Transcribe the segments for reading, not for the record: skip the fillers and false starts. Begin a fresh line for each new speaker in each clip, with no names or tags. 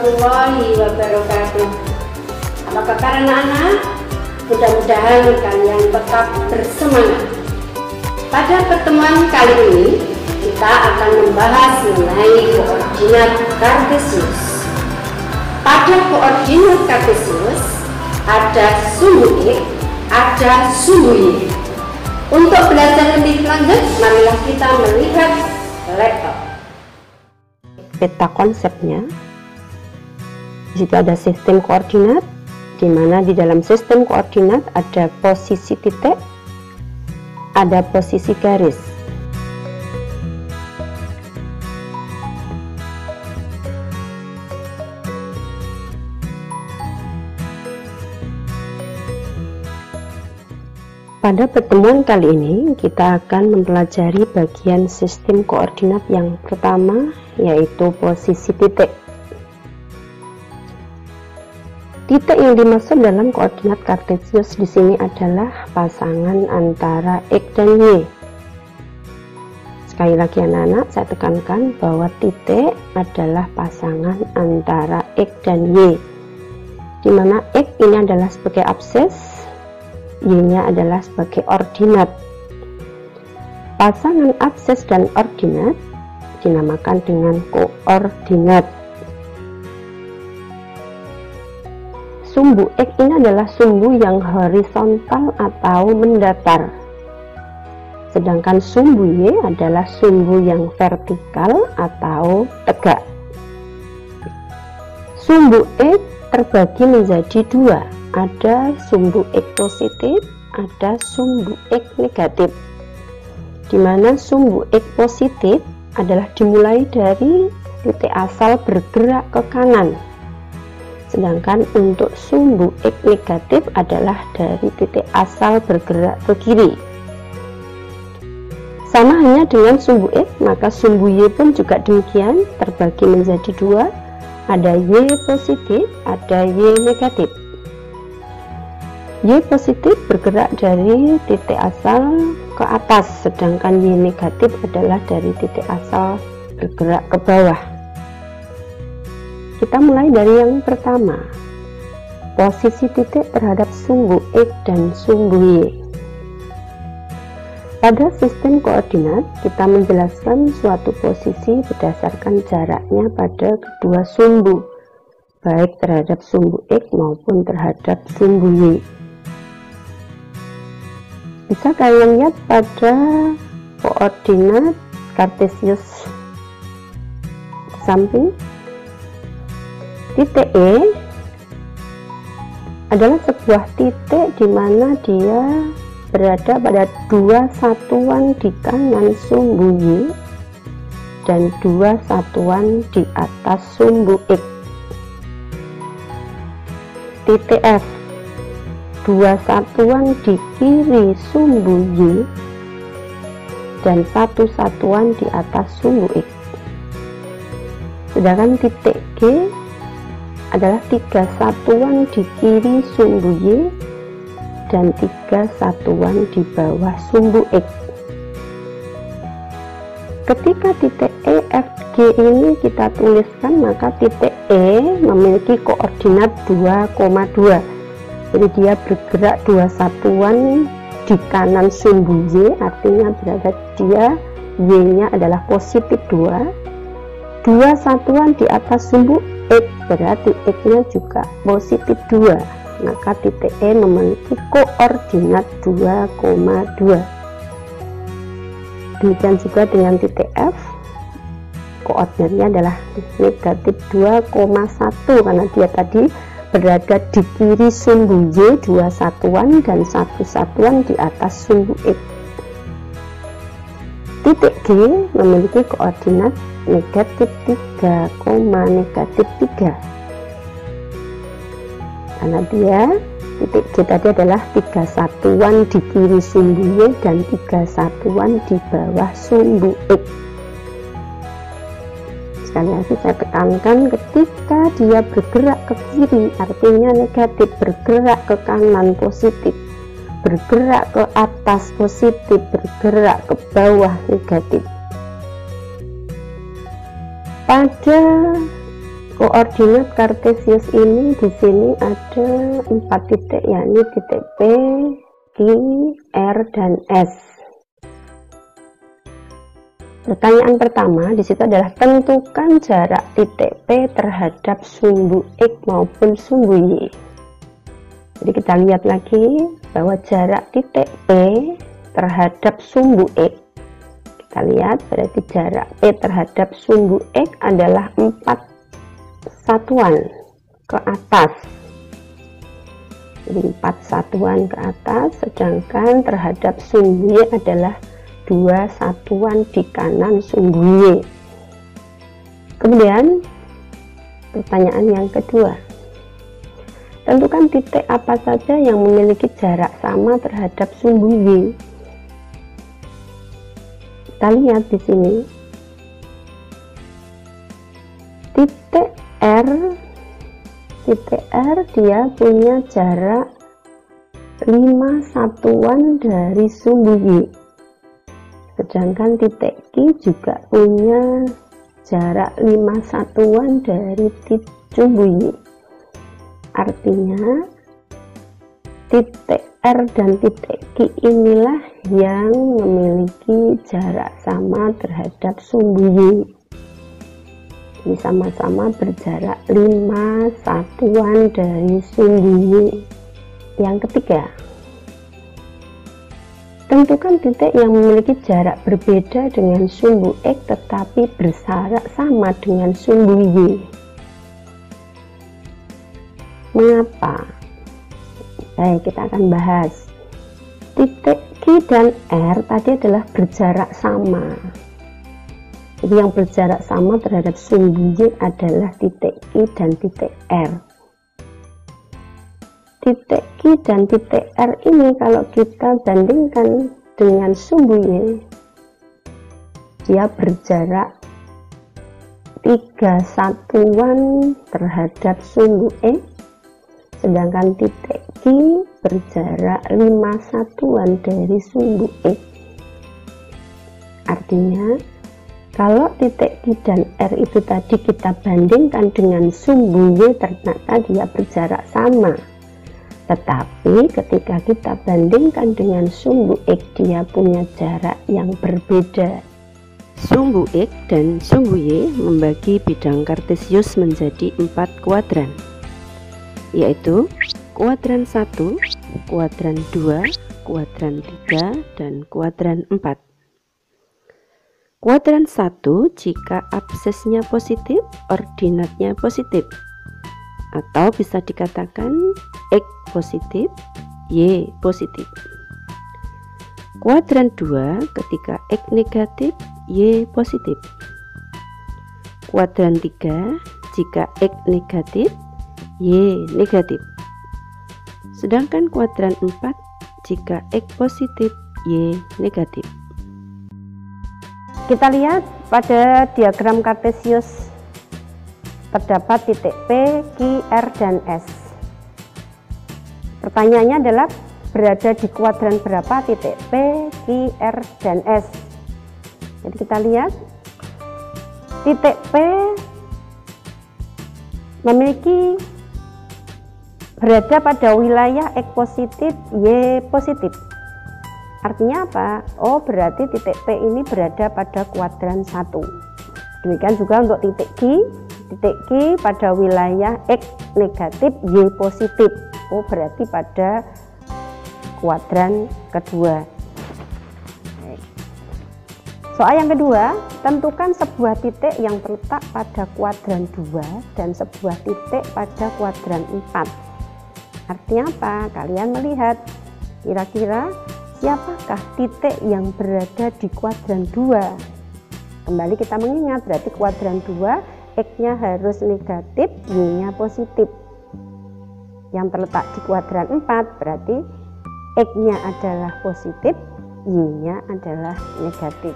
warahmatullahi wabarakatuh. Apa kabar anak-anak? Mudah-mudahan kalian tetap bersemangat. Pada pertemuan kali ini kita akan membahas mengenai koordinat kartesius. Pada koordinat kartesius ada sumbu X, ada sumbu Y. Untuk belajar lebih lanjut, marilah kita melihat laptop.
Peta konsepnya, di situ ada sistem koordinat, di mana di dalam sistem koordinat ada posisi titik, ada posisi garis. Pada pertemuan kali ini kita akan mempelajari bagian sistem koordinat yang pertama, yaitu posisi titik. Titik yang dimaksud dalam koordinat kartesius di sini adalah pasangan antara X dan Y. Sekali lagi anak-anak, saya tekankan bahwa titik adalah pasangan antara X dan Y, di mana X ini adalah sebagai abses, Y-nya adalah sebagai ordinat. Pasangan abses dan ordinat dinamakan dengan koordinat. Sumbu X ini adalah sumbu yang horizontal atau mendatar, sedangkan sumbu Y adalah sumbu yang vertikal atau tegak. Sumbu X terbagi menjadi dua, ada sumbu X positif, ada sumbu X negatif, di mana sumbu X positif adalah dimulai dari titik asal bergerak ke kanan, sedangkan untuk sumbu X negatif adalah dari titik asal bergerak ke kiri. Sama hanya dengan sumbu X, maka sumbu Y pun juga demikian, terbagi menjadi dua, ada Y positif, ada Y negatif. Y positif bergerak dari titik asal ke atas, sedangkan Y negatif adalah dari titik asal bergerak ke bawah. Kita mulai dari yang pertama, posisi titik terhadap sumbu X dan sumbu Y. Pada sistem koordinat, kita menjelaskan suatu posisi berdasarkan jaraknya pada kedua sumbu, baik terhadap sumbu X maupun terhadap sumbu Y. Bisa kalian lihat pada koordinat kartesius samping, titik E adalah sebuah titik di mana dia berada pada dua satuan di kanan sumbu Y dan dua satuan di atas sumbu X. Titik F, dua satuan di kiri sumbu Y dan satu satuan di atas sumbu X. Sedangkan titik G adalah tiga satuan di kiri sumbu Y dan tiga satuan di bawah sumbu X. Ketika titik E, F, G ini kita tuliskan, maka titik E memiliki koordinat 2,2. Jadi dia bergerak dua satuan di kanan sumbu Y, artinya berada dia Y-nya adalah positif 2. Dua satuan di atas sumbu X, berarti X-nya juga positif 2. Maka titik E memiliki koordinat 2,2. Demikian juga dengan titik F, koordinatnya adalah negatif 2,1 karena dia tadi berada di kiri sumbu Y dua satuan dan satu satuan di atas sumbu X. Titik G memiliki koordinat negatif 3, negatif 3 karena dia titik G tadi adalah tiga satuan di kiri sumbu Y dan tiga satuan di bawah sumbu X. Sekali lagi saya tekankan, ketika dia bergerak ke kiri artinya negatif, bergerak ke kanan positif, bergerak ke atas positif, bergerak ke bawah negatif. Pada Koordinat kartesius ini di sini ada 4 titik, yakni titik P, Q, R, dan S. Pertanyaan pertama di situ adalah tentukan jarak titik P terhadap sumbu X maupun sumbu Y. Jadi kita lihat lagi bahwa jarak titik P terhadap sumbu X, kita lihat berarti jarak P terhadap sumbu X adalah 4 satuan ke atas. Jadi 4 satuan ke atas, sedangkan terhadap sumbu Y adalah 2 satuan di kanan sumbu Y. Kemudian pertanyaan yang kedua, tentukan titik apa saja yang memiliki jarak sama terhadap sumbu Y. Kita lihat di sini titik R dia punya jarak 5 satuan dari sumbu Y. Sedangkan titik Q juga punya jarak 5 satuan dari sumbu Y. Artinya titik R dan titik Q inilah yang memiliki jarak sama terhadap sumbu Y. Ini sama-sama berjarak 5 satuan dari sumbu Y. Yang ketiga, tentukan titik yang memiliki jarak berbeda dengan sumbu X tetapi berjarak sama dengan sumbu Y. Mengapa? Baik, kita akan bahas. Titik Q dan R tadi adalah berjarak sama. Jadi yang berjarak sama terhadap sumbu Y adalah titik Q dan titik R. Titik Q dan titik R ini kalau kita bandingkan dengan sumbu Y, dia berjarak 3 satuan terhadap sumbu X, sedangkan titik Q berjarak 5 satuan dari sumbu X. Artinya kalau titik Q dan R itu tadi kita bandingkan dengan sumbu Y, ternyata dia berjarak sama. Tetapi ketika kita bandingkan dengan sumbu X, dia punya jarak yang berbeda. Sumbu X dan sumbu Y membagi bidang kartesius menjadi 4 kuadran, yaitu kuadran 1, kuadran 2, kuadran 3, dan kuadran 4. Kuadran 1 jika absesnya positif, ordinatnya positif, atau bisa dikatakan X positif, Y positif. Kuadran 2 ketika X negatif, Y positif. Kuadran 3 jika X negatif, Y negatif. Sedangkan kuadran 4 jika X positif, Y negatif. Kita lihat pada diagram kartesius terdapat titik P, Q, R, dan S. Pertanyaannya adalah berada di kuadran berapa titik P, Q, R, dan S. Jadi kita lihat titik P memiliki berada pada wilayah X positif, Y positif. Artinya apa? Oh, berarti titik P ini berada pada kuadran 1. Demikian juga untuk titik Q. Titik Q pada wilayah X negatif, Y positif. Oh, berarti pada kuadran kedua. Soal yang kedua, tentukan sebuah titik yang terletak pada kuadran 2 dan sebuah titik pada kuadran 4. Artinya apa? Kalian melihat kira-kira siapakah titik yang berada di kuadran 2? Kembali kita mengingat, berarti kuadran 2 X-nya harus negatif, Y-nya positif. Yang terletak di kuadran 4 berarti X-nya adalah positif, Y-nya adalah negatif.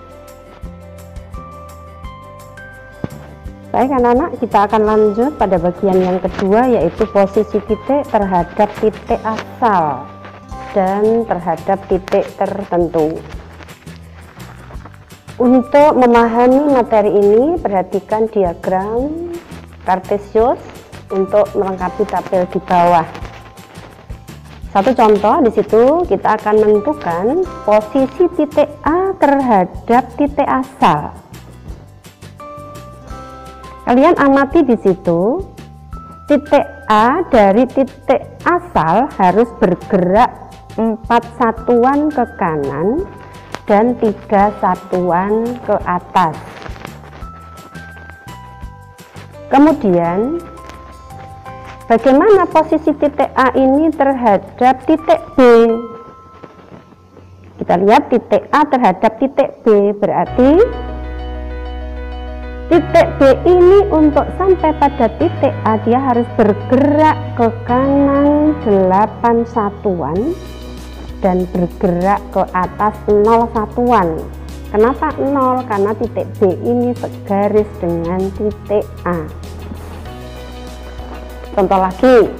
Baik anak-anak, kita akan lanjut pada bagian yang kedua, yaitu posisi titik terhadap titik asal dan terhadap titik tertentu. Untuk memahami materi ini, perhatikan diagram kartesius untuk melengkapi tabel di bawah. Satu contoh di situ kita akan menentukan posisi titik A terhadap titik asal. Kalian amati di situ, titik A dari titik asal harus bergerak 4 satuan ke kanan dan 3 satuan ke atas. Kemudian bagaimana posisi titik A ini terhadap titik B? Kita lihat titik A terhadap titik B, berarti titik B ini untuk sampai pada titik A dia harus bergerak ke kanan 8 satuan dan bergerak ke atas 0 satuan. Kenapa 0? Karena titik B ini segaris dengan titik A. Contoh lagi,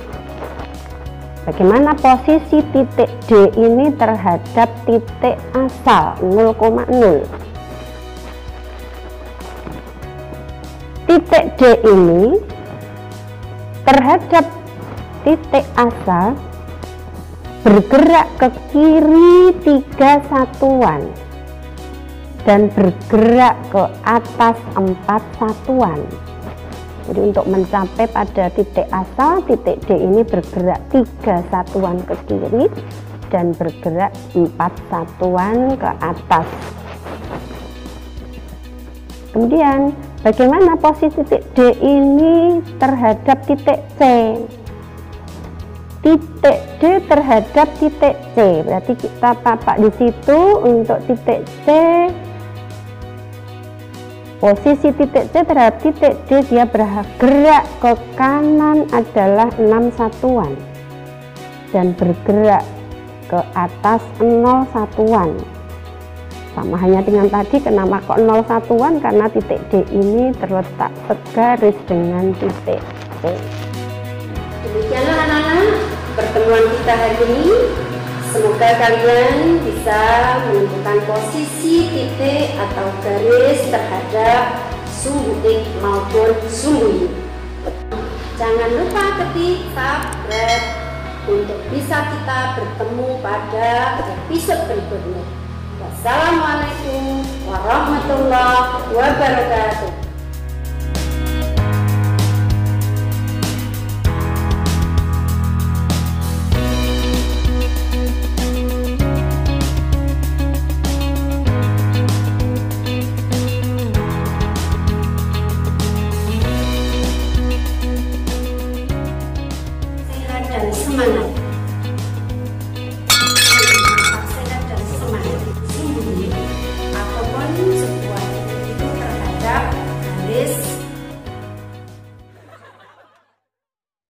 bagaimana posisi titik D ini terhadap titik asal 0,0. Titik D ini terhadap titik asal bergerak ke kiri 3 satuan dan bergerak ke atas 4 satuan. Jadi untuk mencapai pada titik asal, titik D ini bergerak 3 satuan ke kiri dan bergerak 4 satuan ke atas. Kemudian bagaimana posisi titik D ini terhadap titik C? Titik D terhadap titik C, berarti kita tapak di situ untuk titik C. Posisi titik C terhadap titik D dia bergerak ke kanan adalah 6 satuan dan bergerak ke atas 0 satuan. Sama hanya dengan tadi, kenapa kok 0 satuan? Karena titik D ini terletak segaris dengan titik C.
Demikianlah anak-anak pertemuan kita hari ini. Semoga kalian bisa menentukan posisi titik atau garis terhadap sumbu X maupun sumbu Y. Jangan lupa ketik subscribe untuk bisa kita bertemu pada episode berikutnya. Wassalamualaikum warahmatullahi wabarakatuh.